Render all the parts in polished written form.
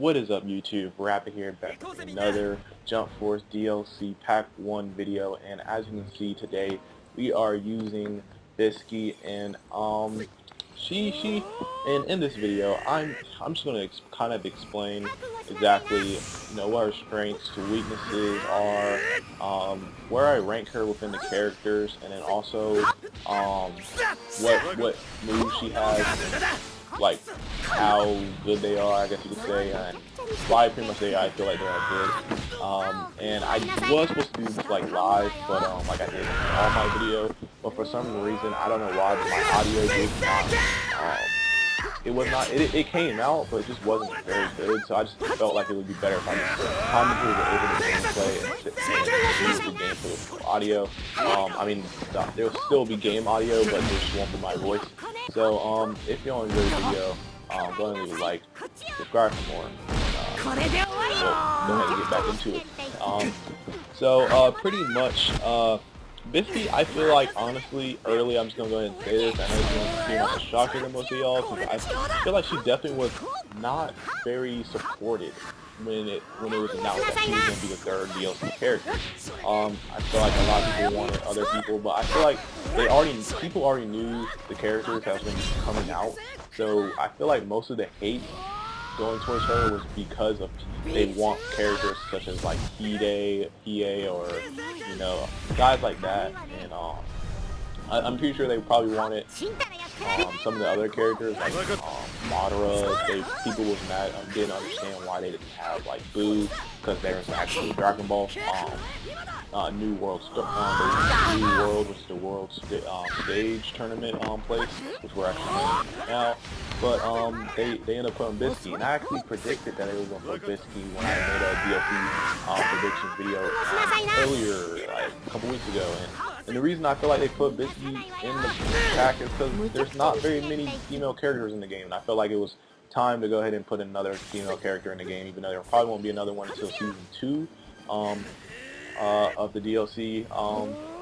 What is up, YouTube? Rapid here, back with another Jumpforce DLC Pack 1 video, and as you can see today, we are using Bisky, and in this video, I'm just gonna kind of explain exactly, what her strengths to weaknesses are, where I rank her within the characters, and then also, what moves she has, like how good they are, I guess you could say, and why pretty much I feel like they are good. And I was supposed to do this like live, but like I did in all my video, but for some reason I don't know why, but my audio did not. It was not. It came out, but it just wasn't very good. So I just felt like it would be better if I just commentated over the gameplay and use the gameplay with audio. I mean, there will still be game audio, but there just won't be my voice. So if you enjoyed the video, go ahead and leave a like, subscribe for more. So go ahead and get back into it. So pretty much. Bisky, I feel like, honestly, early, I'm just going to go ahead and say this, I know it's going to seem like a shocker to most of y'all, because I feel like she definitely was not very supported when it was announced that she was going to be the third DLC character. I feel like a lot of people wanted other people, but I feel like people already knew the characters that was going to be coming out, so I feel like most of the hate going towards her was because of they want characters such as like Hiei, or guys like that, and I'm pretty sure they probably wanted some of the other characters like Madara. People was mad, didn't understand why they didn't have like Boo, because there was actually Dragon Ball New World, the New World, which is the World Stage tournament place, which we're actually playing now. But they ended up putting Bisky, and I actually predicted that they were going to put Bisky when I made a DLC prediction video earlier, like a couple weeks ago. And the reason I feel like they put Bisky in the pack is because there's not very many female characters in the game, and I felt like it was time to go ahead and put another female character in the game, even though there probably won't be another one until Season 2 of the DLC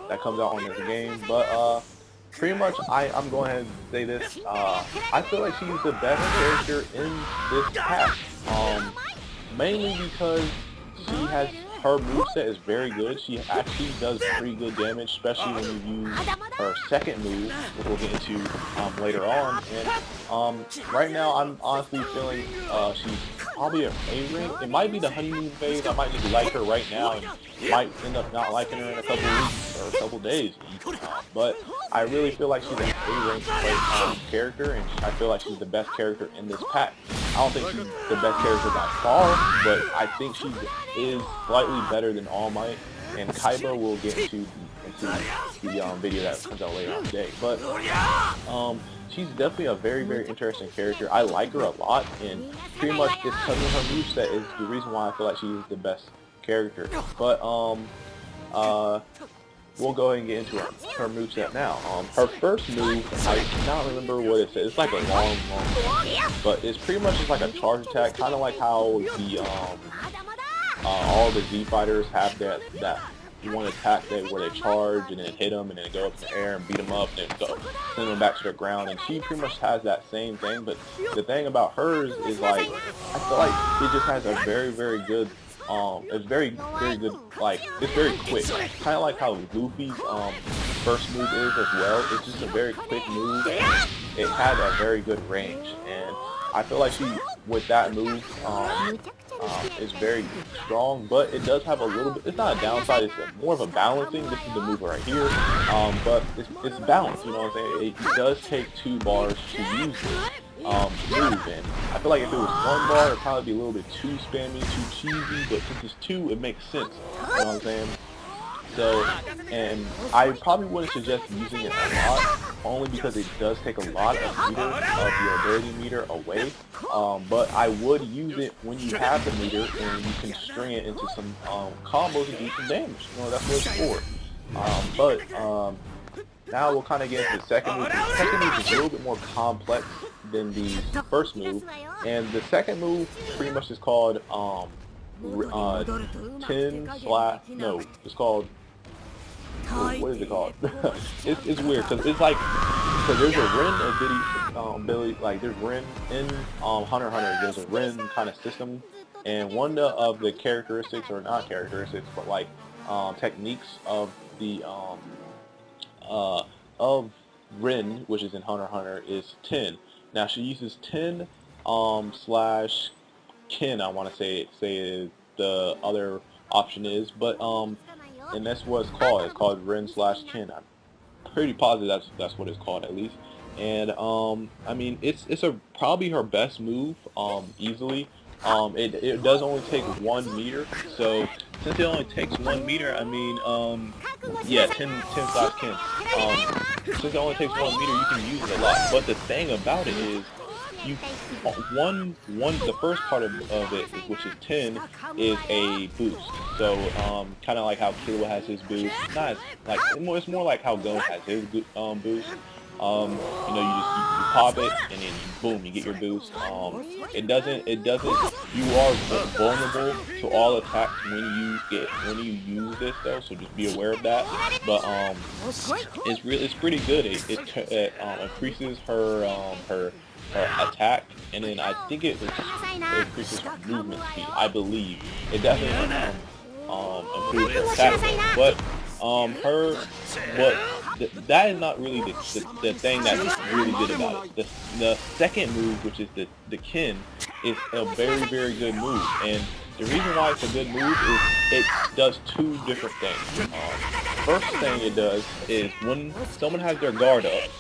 that comes out on this game. But pretty much, I'm going ahead and say this. I feel like she's the best character in this pack, mainly because her moveset is very good. She actually does pretty good damage, especially when you use her second move, which we'll get into later on. And right now, I'm honestly feeling she's probably a favorite. It might be the honeymoon phase. I might just like her right now, and might end up not liking her in a couple weeks or a couple days. But I really feel like she's an A-ranked character, and I feel like she's the best character in this pack. I don't think she's the best character by far, but I think she is slightly better than All Might, and Kaiba will get into the video that comes out later on today. But she's definitely a very, very interesting character. I like her a lot, and pretty much it's because of her moveset is the reason why I feel like she's the best character. But we'll go ahead and get into her moveset now. Her first move, I cannot remember what it says. It's like a long, but it's pretty much just like a charge attack, kind of like how the all the Z fighters have that one attack where they charge and then hit them and then go up in the air and beat them up and then send them back to the ground. And she pretty much has that same thing, but the thing about hers is like I feel like it just has a very, very good. It's very, very good, like, it's very quick, kind of like how Luffy's first move is as well. It's just a very quick move. It has a very good range, and I feel like she, with that move, is very strong, but it does have a little bit, it's not a downside, it's more of a balancing. This is the move right here, but it's balanced, you know what I'm saying? It does take 2 bars to use this move, and I feel like if it was 1 bar, it'd probably be a little bit too spammy, too cheesy, but since it's 2, it makes sense, you know what I'm saying? So, and I probably wouldn't suggest using it a lot, only because it does take a lot of meter, of your ability meter away, but I would use it when you have the meter, and you can string it into some combos and do some damage, that's what it's for. Now we'll kind of get into the second move. The second move is a little bit more complex than the first move, and the second move pretty much is called it's called, what is it called? It's weird because it's like, because there's a Ren ability. ability, like there's Rin in Hunter x Hunter. There's a Rin kind of system, and one of the characteristics, or not characteristics, but like techniques of the of Rin, which is in Hunter x Hunter, is 10. Now she uses 10 slash Kin, I want to say the other option is, but and that's what it's called. It's called Rin slash Kin. I'm pretty positive that's what it's called at least. And I mean it's probably her best move easily. It does only take 1 meter, so since it only takes 1 meter, I mean yeah, 10 slash Kin. Since it only takes 1 meter, you can use it a lot. But the thing about it is, you the first part of it, which is 10, is a boost. So kind of like how Killua has his boost. Not as, like it's more like how Gon has his boost. You know, you pop it and then boom, you get your boost. It doesn't. You are vulnerable to all attacks when you use this though. So just be aware of that. But it's pretty good. It increases her attack, and then I think it increases her movement speed. I believe it definitely improves her attack, but that is not really the thing that's really good about it. The second move, which is the Kin, is a very good move, and the reason why it's a good move is it does 2 different things. First thing it does is when someone has their guard up,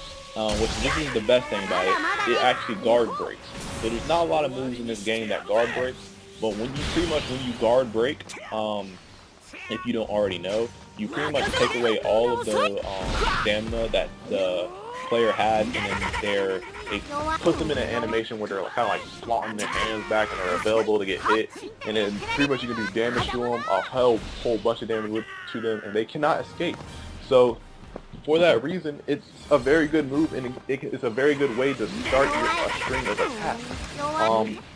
which this is the best thing about it actually guard breaks. So there's not a lot of moves in this game that guard breaks, but when you guard break, if you don't already know, you pretty much take away all of the stamina that the player has, and then it puts them in an animation where they're kind of like slotting their hands back and they're available to get hit, and then pretty much you can do damage to them, a whole bunch of damage to them, and they cannot escape. So for that reason, it's a very good move, and it's a very good way to start a string of attacks.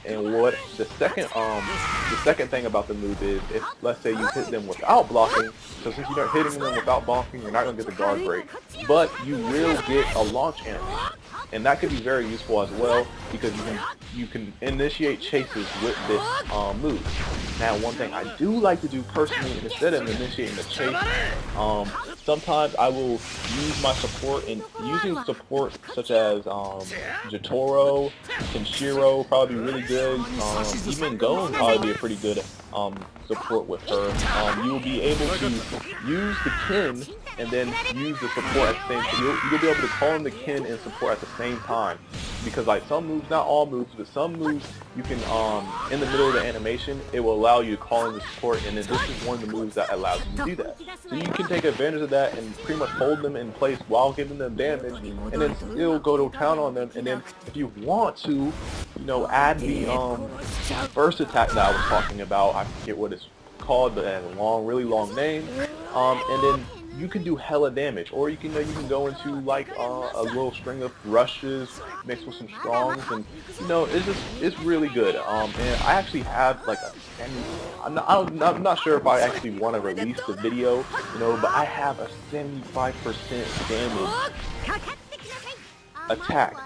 And what the second thing about the move is, if let's say you hit them without blocking, so since you're not hitting them without blocking, you're not going to get the guard break, but you will get a launch animation. And that could be very useful as well, because you can initiate chases with this move. Now, one thing I do like to do personally, instead of initiating the chase, sometimes I will use my support, and using support such as Jotaro, Kenshiro probably be really good. Even Gon probably be a pretty good support with her. You will be able to use the Kin and then use the support at the same time. You'll be able to call in the Kin and support at the same time. Because like some moves, not all moves, but some moves you can, in the middle of the animation, it will allow you to call in the support, and then this is one of the moves that allows you to do that. So you can take advantage of that and pretty much hold them in place while giving them damage, and then still go to town on them, and then if you want to, you know, add the first attack that I was talking about, I forget what it's called, but it has a really long name, and then you can do hella damage, or you can go into like a little string of rushes mixed with some strongs, and you know it's really good. And I actually have like I'm not sure if I actually want to release the video, you know, but I have a 75% damage attack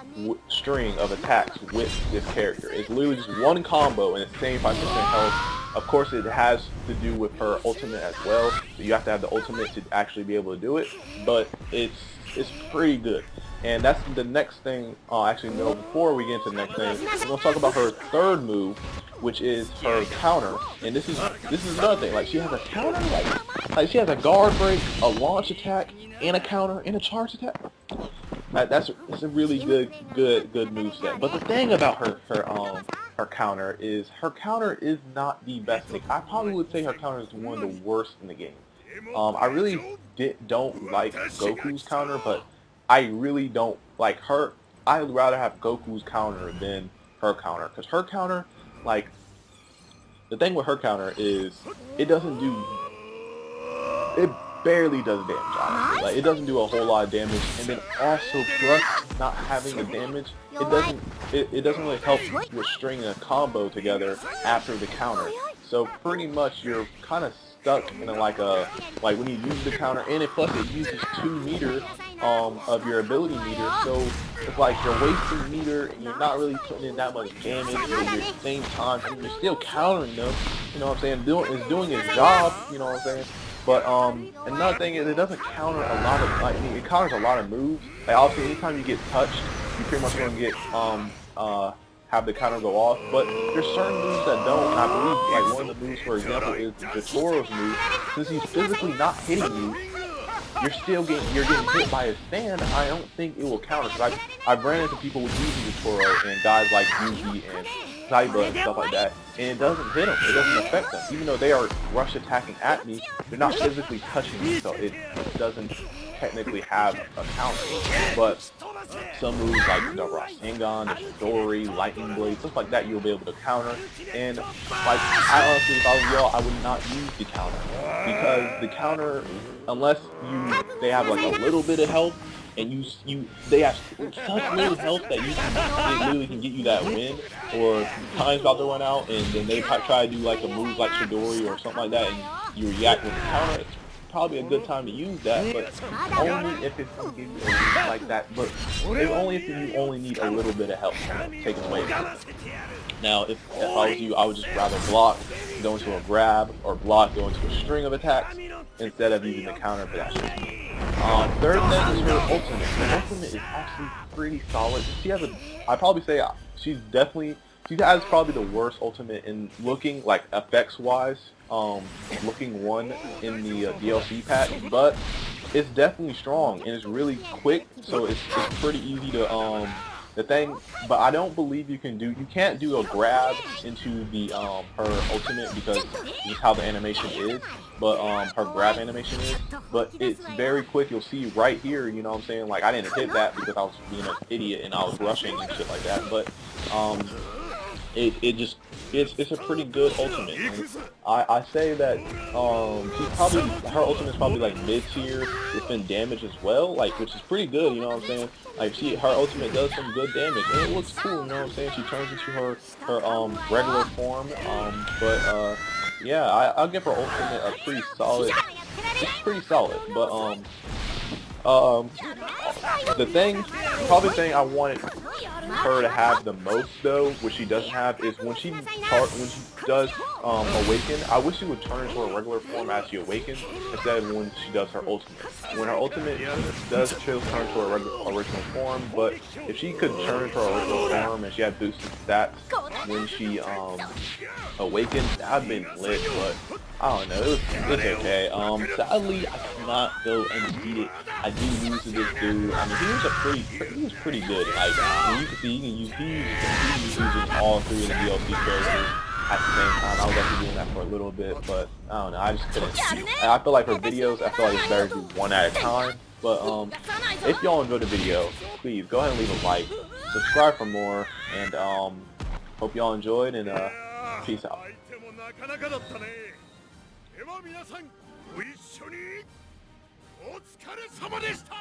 string of attacks with this character. It's literally just one combo and it's 75% health. Of course, it has to do with her ultimate as well. So you have to have the ultimate to actually be able to do it, but it's pretty good. And that's the next thing. Actually, no. Before we get into the next thing, we're gonna talk about her third move, which is her counter. And this is another thing. Like she has a counter, like she has a guard break, a launch attack, and a counter, and a charge attack. It's a really good move set. But the thing about her counter is not the best thing. I probably would say her counter is one of the worst in the game. I really don't like Goku's counter, but I really don't like her. I'd rather have Goku's counter than her counter, because her counter, like, the thing with her counter is it barely does damage, honestly. Like, it doesn't do a whole lot of damage, and then also plus not having the damage, it doesn't really help with stringing a combo together after the counter. So pretty much you're kind of stuck in like when you use the counter, and plus it uses 2 meter of your ability meter, so it's like you're wasting meter and you're not really putting in that much damage, but at the same time, I mean, you're still countering them, you know what I'm saying, it's doing its job, you know what I'm saying. But another thing is it doesn't counter a lot of, like, I mean, it counters a lot of moves. Like obviously anytime you get touched, you pretty much gonna get have the counter go off, but there's certain moves that don't, and I believe like one of the moves, for example, is the Toro's move. Since he's physically not hitting you, you're getting hit by his stand. I don't think it will counter, because I've ran into people with using the Toro and guys like Yuzi and Saiba and stuff like that, and it doesn't hit them, it doesn't affect them. Even though they are rush attacking at me, they're not physically touching me, so it doesn't technically have a counter. But some moves like the Rasengan, the Chidori, Lightning Blade, stuff like that, you'll be able to counter. And like, I honestly, if I was y'all, I would not use the counter, because the counter, unless they have like a little bit of health, and they have such little health that they literally can get you that win, or time's about to run out, and then they try to do like a move like Chidori or something like that, and you react with the counter. It's probably a good time to use that, but only if it's going to give you a move like that. But it's only if you only need a little bit of help taken away from it. Now, if I was you, I would just rather block, go into a grab, or block, go into a string of attacks, instead of using the counter for that shit. Third thing is her ultimate. Her ultimate is actually pretty solid. She has I'd probably say she has probably the worst ultimate in looking, like effects wise, looking one in the DLC pack, but it's definitely strong and it's really quick, so it's pretty easy to but I don't believe you can't do a grab into the her ultimate, because just how the animation is, but her grab animation is, but it's very quick. You'll see right here, you know what I'm saying, like I didn't hit that because I was being an idiot and I was rushing and shit like that, but it's a pretty good ultimate. And I say that her ultimate is probably like mid tier within damage as well, like, which is pretty good, you know what I'm saying. Like her ultimate does some good damage and it looks cool, you know what I'm saying. She turns into her regular form, yeah, I'll give her ultimate a pretty solid. It's pretty solid, but the thing I wanted her to have the most though, which she doesn't have, is when she does awaken, I wish she would turn into her regular form as she awakens, instead of when she does her ultimate. When her ultimate does turn to her original form, but if she could turn to her original form and she had boosted stats when she awakens, that'd been lit. But I don't know, it's okay. Sadly, I cannot go undefeated. I do lose to this dude. I mean, he was pretty good. Like, you can see, he uses all 3 of the DLC characters at the same time. I was actually doing that for a little bit, but I don't know, I just couldn't. I feel like her videos, I feel like it's better to do one at a time. But if y'all enjoyed the video, please go ahead and leave a like, subscribe for more, and hope y'all enjoyed, and peace out. では皆さんご一緒にお疲れ様でした。